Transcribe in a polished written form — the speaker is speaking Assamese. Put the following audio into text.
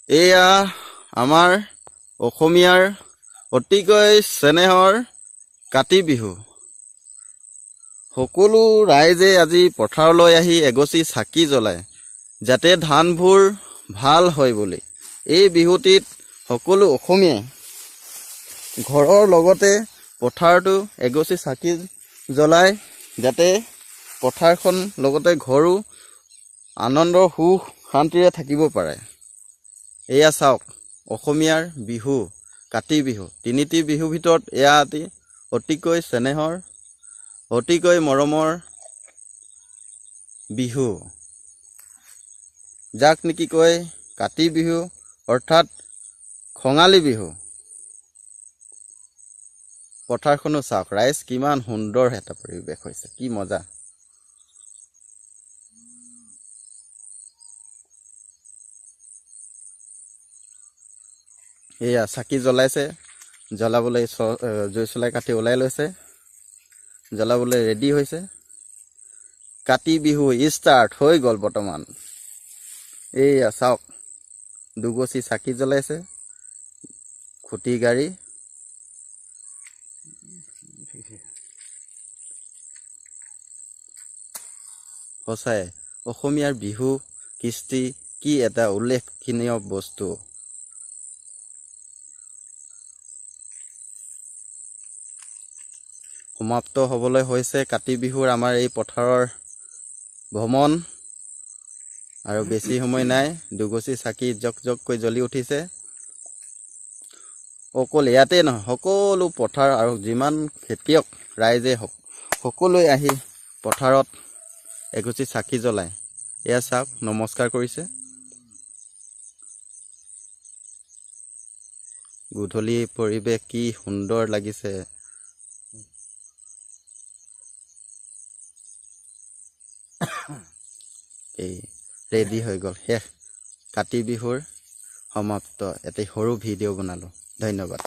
এয়া আমাৰ অসমীয়াৰ অতিকৈ চেনেহৰ কাতি বিহু। সকলো ৰাইজে আজি পথাৰলৈ আহি এগছি চাকি জ্বলায়, যাতে ধানবোৰ ভাল হয় বুলি। এই বিহুটিত সকলো অসমীয়াই ঘৰৰ লগতে পথাৰতো এগছি চাকি জ্বলায়, যাতে পথাৰখন লগতে ঘৰো আনন্দৰ সুখ শান্তিৰে থাকিব পাৰে। এয়া চাওক, অসমীয়াৰ বিহু কাতি বিহু। তিনিটি বিহুৰ ভিতৰত এয়া অতিকৈ চেনেহৰ, অতিকৈ মৰমৰ বিহু, যাক নেকি কয় কাতি বিহু অৰ্থাৎ খঙালী বিহু। পথাৰখনো চাওক ৰাইজ, কিমান সুন্দৰ এটা পৰিৱেশ হৈছে, কি মজা। এয়া চাকি জ্বলাইছে, জ্বলাবলৈ জুই চলাই কাঠি ওলাই লৈছে, জ্বলাবলৈ ৰেডি হৈছে। কাতি বিহু ষ্টাৰ্ট হৈ গ'ল বৰ্তমান। এয়া চাওক, দুগছি চাকি জ্বলাইছে, খুঁটি গাড়ী। সঁচাই অসমীয়াৰ বিহু কৃষ্টি কি এটা উল্লেখনীয় বস্তু। সমাপ্ত হ'বলৈ হৈছে কাতি বিহুৰ আমাৰ এই পথাৰৰ ভ্ৰমণ, আৰু বেছি সময় নাই। দুগছি চাকি জক জককৈ জ্বলি উঠিছে। অকল ইয়াতে নহয়, সকলো পথাৰ আৰু যিমান খেতিয়ক ৰাইজে সকলোৱে আহি পথাৰত এগছি চাকি জ্বলায়। এয়া চাওক, নমস্কাৰ কৰিছে। গধূলি পৰিৱেশ কি সুন্দৰ লাগিছে। এই ৰেডি হৈ গ'ল, শেষ কাতি বিহুৰ সমাপ্ত। এটি সৰু ভিডিঅ' বনালোঁ। ধন্যবাদ।